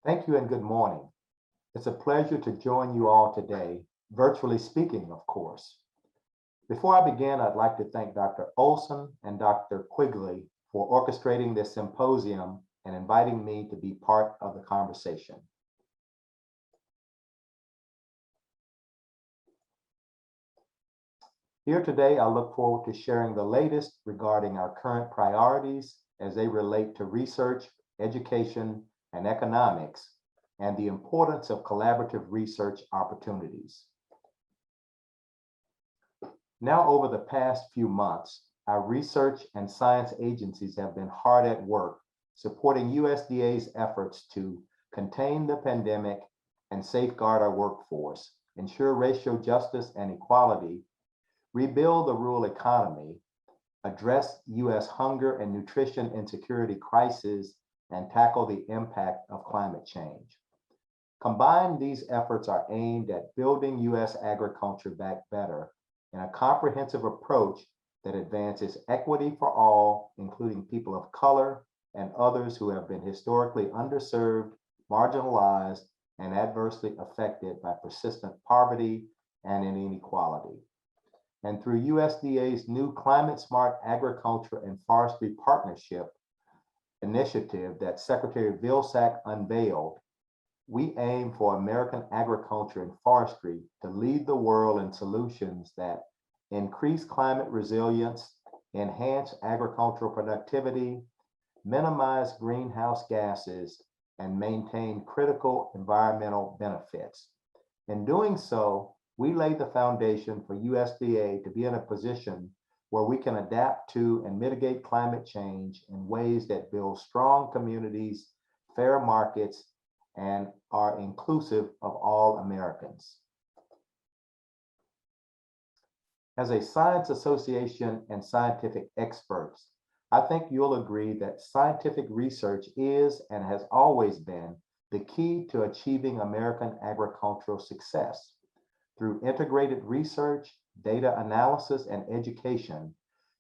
Thank you and good morning. It's a pleasure to join you all today, virtually speaking, of course. Before I begin, I'd like to thank Dr. Olson and Dr. Quigley for orchestrating this symposium and inviting me to be part of the conversation. Here today, I look forward to sharing the latest regarding our current priorities as they relate to research, education, and economics, and the importance of collaborative research opportunities. Now, over the past few months, our research and science agencies have been hard at work supporting USDA's efforts to contain the pandemic and safeguard our workforce, ensure racial justice and equality, rebuild the rural economy, address U.S. hunger and nutrition insecurity crisis, and tackle the impact of climate change. Combined, these efforts are aimed at building U.S. agriculture back better in a comprehensive approach that advances equity for all, including people of color and others who have been historically underserved, marginalized, and adversely affected by persistent poverty and inequality. And through USDA's new Climate Smart Agriculture and Forestry Partnership initiative that Secretary Vilsack unveiled, we aim for American agriculture and forestry to lead the world in solutions that increase climate resilience, enhance agricultural productivity, minimize greenhouse gases, and maintain critical environmental benefits. In doing so, we lay the foundation for USDA to be in a position where we can adapt to and mitigate climate change in ways that build strong communities, fair markets, and are inclusive of all Americans. As a science association and scientific experts, I think you'll agree that scientific research is and has always been the key to achieving American agricultural success. Through integrated research, data analysis, and education,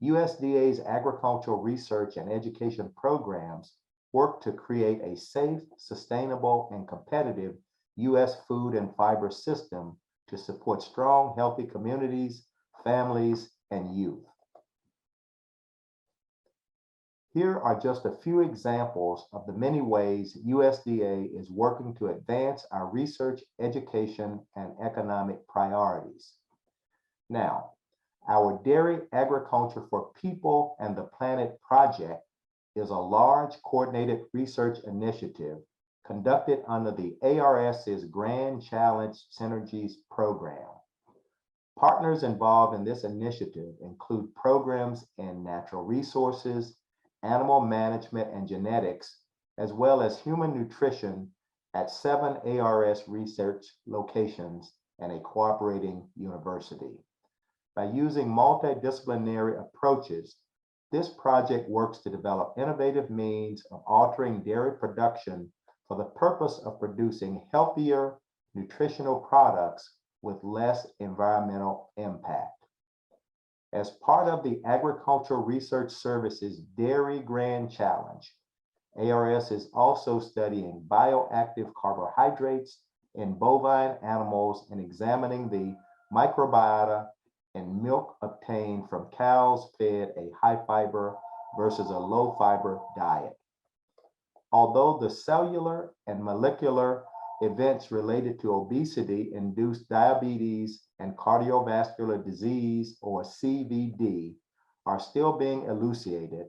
USDA's agricultural research and education programs work to create a safe, sustainable, and competitive U.S. food and fiber system to support strong, healthy communities, families, and youth. Here are just a few examples of the many ways USDA is working to advance our research, education, and economic priorities. Now, our Dairy Agriculture for People and the Planet project is a large coordinated research initiative conducted under the ARS's Grand Challenge Synergies program. Partners involved in this initiative include programs in natural resources, animal management and genetics, as well as human nutrition at 7 ARS research locations and a cooperating university. By using multidisciplinary approaches, this project works to develop innovative means of altering dairy production for the purpose of producing healthier, nutritional products with less environmental impact. As part of the Agricultural Research Service's Dairy Grand Challenge, ARS is also studying bioactive carbohydrates in bovine animals and examining the microbiota in milk obtained from cows fed a high fiber versus a low fiber diet. Although the cellular and molecular events related to obesity induced diabetes and cardiovascular disease, or CVD, are still being elucidated,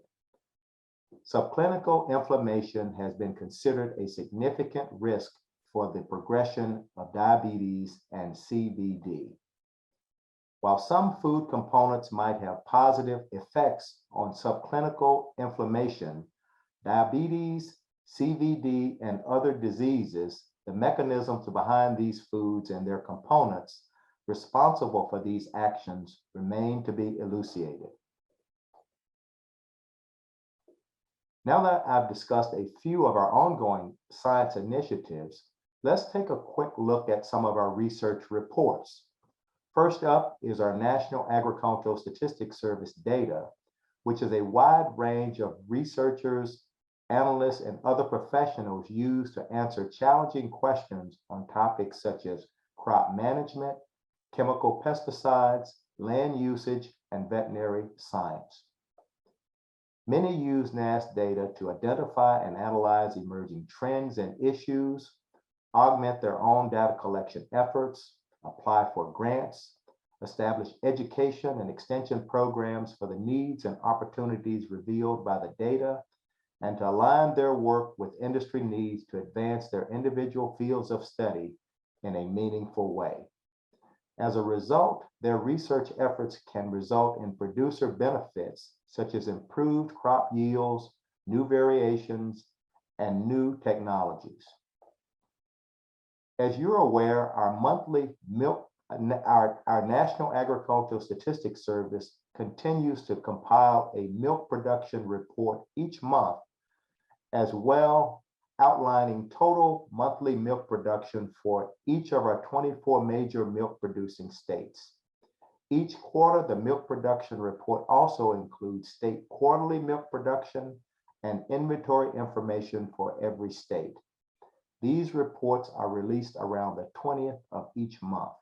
subclinical inflammation has been considered a significant risk for the progression of diabetes and CVD. While some food components might have positive effects on subclinical inflammation, diabetes, CVD, and other diseases, the mechanisms behind these foods and their components responsible for these actions remain to be elucidated. Now that I've discussed a few of our ongoing science initiatives, let's take a quick look at some of our research reports. First up is our National Agricultural Statistics Service data, which is a wide range of researchers, analysts, and other professionals use to answer challenging questions on topics such as crop management, chemical pesticides, land usage, and veterinary science. Many use NASS data to identify and analyze emerging trends and issues, augment their own data collection efforts, apply for grants, establish education and extension programs for the needs and opportunities revealed by the data, and to align their work with industry needs to advance their individual fields of study in a meaningful way. As a result, their research efforts can result in producer benefits such as improved crop yields, new variations, and new technologies. As you're aware, our monthly our National Agricultural Statistics Service continues to compile a milk production report each month, as well outlining total monthly milk production for each of our 24 major milk producing states. Each quarter, the milk production report also includes state quarterly milk production and inventory information for every state. These reports are released around the 20th of each month.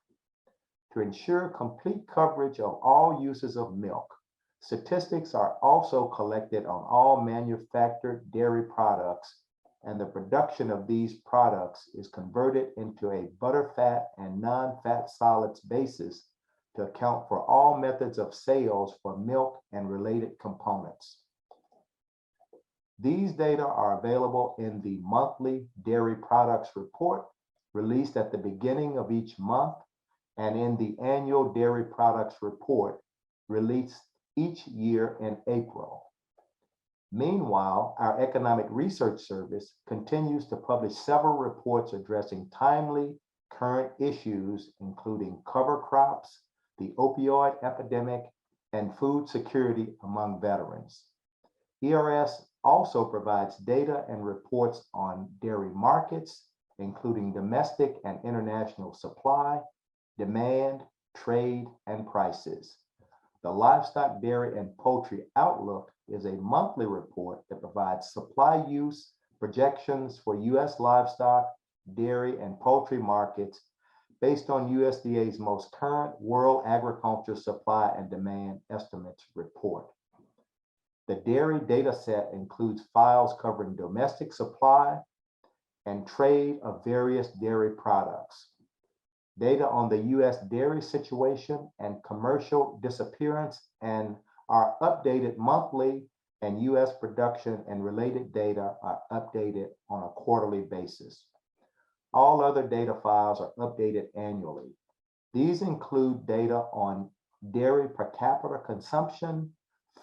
To ensure complete coverage of all uses of milk, statistics are also collected on all manufactured dairy products, and the production of these products is converted into a butterfat and non-fat solids basis to account for all methods of sales for milk and related components. These data are available in the monthly dairy products report released at the beginning of each month and in the annual dairy products report released each year in April. Meanwhile, our Economic Research Service continues to publish several reports addressing timely current issues, including cover crops, the opioid epidemic, and food security among veterans. ERS also provides data and reports on dairy markets, including domestic and international supply, demand, trade, and prices. The Livestock, Dairy, and Poultry Outlook is a monthly report that provides supply use projections for U.S. livestock, dairy, and poultry markets based on USDA's most current World Agriculture Supply and Demand Estimates report. The dairy data set includes files covering domestic supply and trade of various dairy products, data on the U.S. dairy situation and commercial disappearance, and are updated monthly, and U.S. production and related data are updated on a quarterly basis. All other data files are updated annually. These include data on dairy per capita consumption,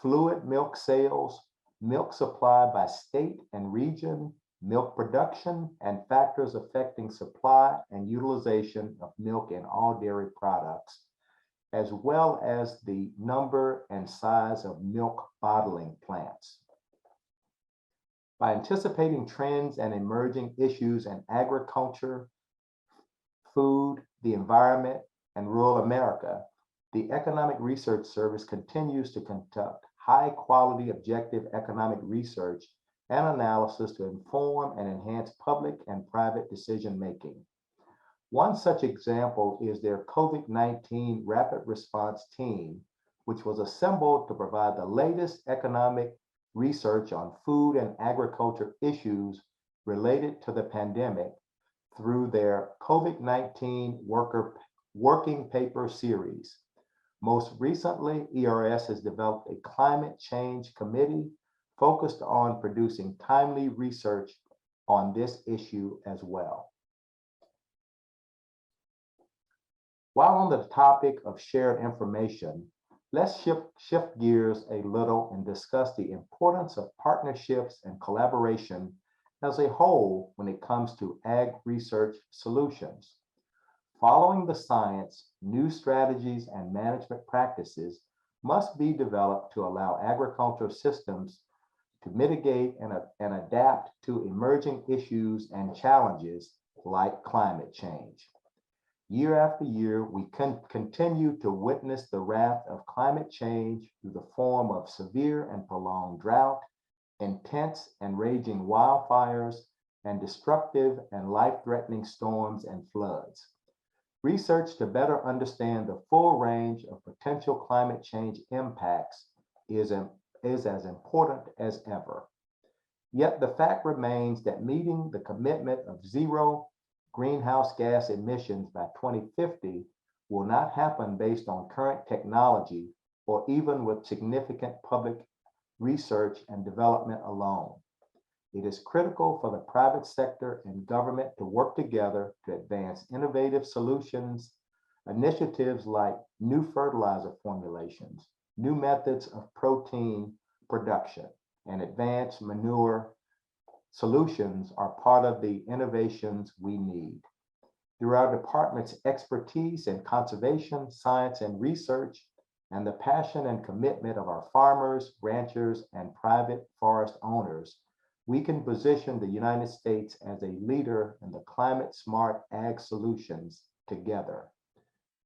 fluid milk sales, milk supply by state and region, milk production, and factors affecting supply and utilization of milk in all dairy products, as well as the number and size of milk bottling plants. By anticipating trends and emerging issues in agriculture, food, the environment, and rural America, the Economic Research Service continues to conduct high-quality, objective economic research and analysis to inform and enhance public and private decision-making. One such example is their COVID-19 Rapid Response Team, which was assembled to provide the latest economic research on food and agriculture issues related to the pandemic through their COVID-19 Working Paper series. Most recently, ERS has developed a climate change committee focused on producing timely research on this issue as well. While on the topic of shared information, let's shift gears a little and discuss the importance of partnerships and collaboration as a whole when it comes to ag research solutions. Following the science, new strategies and management practices must be developed to allow agricultural systems to mitigate and adapt to emerging issues and challenges like climate change. Year after year, we continue to witness the wrath of climate change through the form of severe and prolonged drought, intense and raging wildfires, and destructive and life-threatening storms and floods. Research to better understand the full range of potential climate change impacts is as important as ever. Yet the fact remains that meeting the commitment of zero greenhouse gas emissions by 2050 will not happen based on current technology or even with significant public research and development alone. It is critical for the private sector and government to work together to advance innovative solutions, initiatives like new fertilizer formulations, new methods of protein production, and advanced manure solutions are part of the innovations we need. Through our department's expertise in conservation, science, and research, and the passion and commitment of our farmers, ranchers, and private forest owners, we can position the United States as a leader in the climate-smart ag solutions together.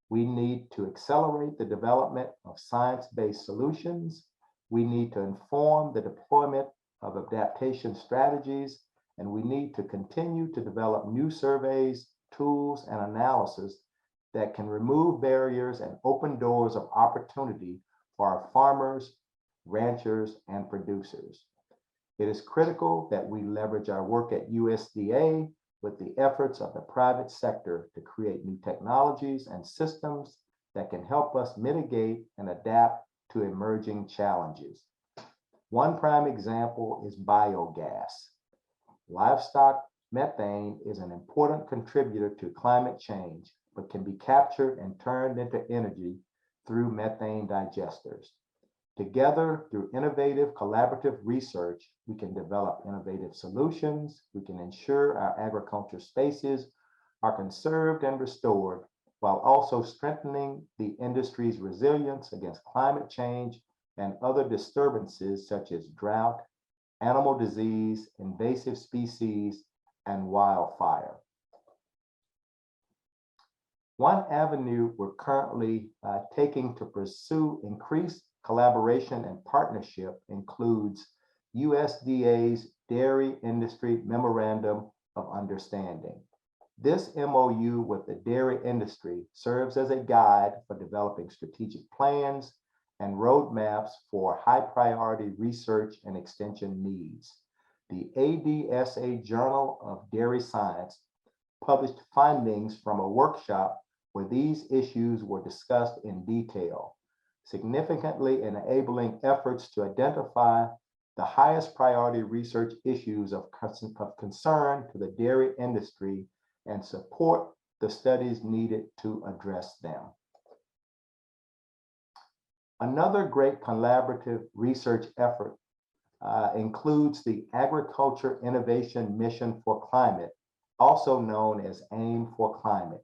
We need to accelerate the development of science-based solutions. We need to inform the deployment of adaptation strategies, and we need to continue to develop new surveys, tools, and analysis that can remove barriers and open doors of opportunity for our farmers, ranchers, and producers. It is critical that we leverage our work at USDA with the efforts of the private sector to create new technologies and systems that can help us mitigate and adapt to emerging challenges. One prime example is biogas. Livestock methane is an important contributor to climate change, but can be captured and turned into energy through methane digesters. Together, through innovative collaborative research, we can develop innovative solutions. We can ensure our agriculture spaces are conserved and restored, while also strengthening the industry's resilience against climate change and other disturbances such as drought, animal disease, invasive species, and wildfire. One avenue we're currently taking to pursue increased collaboration and partnership includes USDA's Dairy Industry Memorandum of Understanding. This MOU with the dairy industry serves as a guide for developing strategic plans and roadmaps for high priority research and extension needs. The ADSA Journal of Dairy Science published findings from a workshop where these issues were discussed in detail, significantly enabling efforts to identify the highest priority research issues of concern to the dairy industry and support the studies needed to address them. Another great collaborative research effort includes the Agriculture Innovation Mission for Climate, also known as AIM for Climate.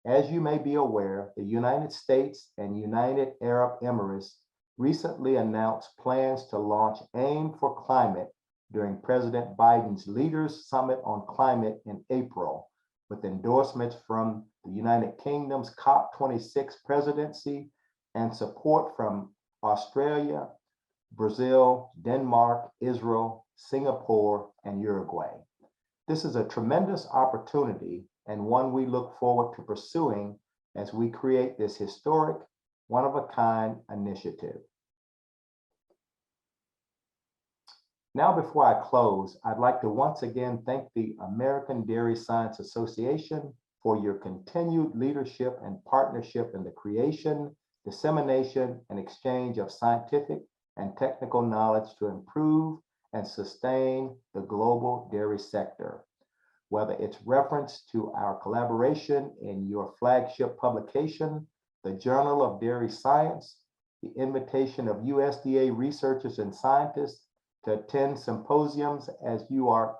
As you may be aware, the United States and United Arab Emirates recently announced plans to launch AIM for Climate during President Biden's Leaders Summit on Climate in April, with endorsements from the United Kingdom's COP26 presidency and support from Australia, Brazil, Denmark, Israel, Singapore, and Uruguay. This is a tremendous opportunity and one we look forward to pursuing as we create this historic, one-of-a-kind initiative. Now, before I close, I'd like to once again thank the American Dairy Science Association for your continued leadership and partnership in the creation, dissemination, and exchange of scientific and technical knowledge to improve and sustain the global dairy sector. Whether it's reference to our collaboration in your flagship publication, the Journal of Dairy Science, the invitation of USDA researchers and scientists to attend symposiums as we are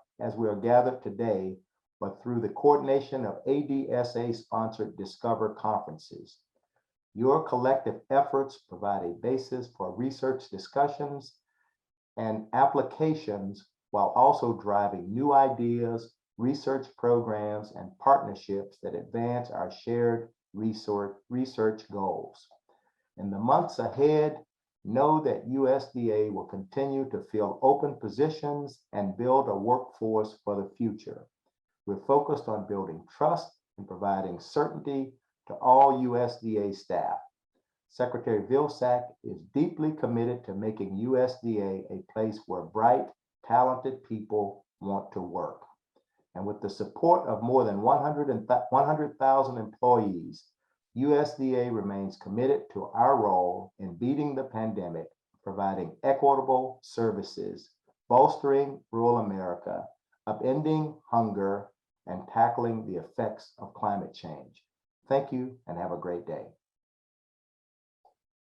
gathered today, but through the coordination of ADSA-sponsored Discover conferences. Your collective efforts provide a basis for research discussions and applications while also driving new ideas, research programs, and partnerships that advance our shared research goals. In the months ahead, Know that USDA will continue to fill open positions and build a workforce for the future. We're focused on building trust and providing certainty to all USDA staff. Secretary Vilsack is deeply committed to making USDA a place where bright, talented people want to work. And with the support of more than 100,000 employees, USDA remains committed to our role in beating the pandemic, providing equitable services, bolstering rural America, upending hunger, and tackling the effects of climate change. Thank you and have a great day.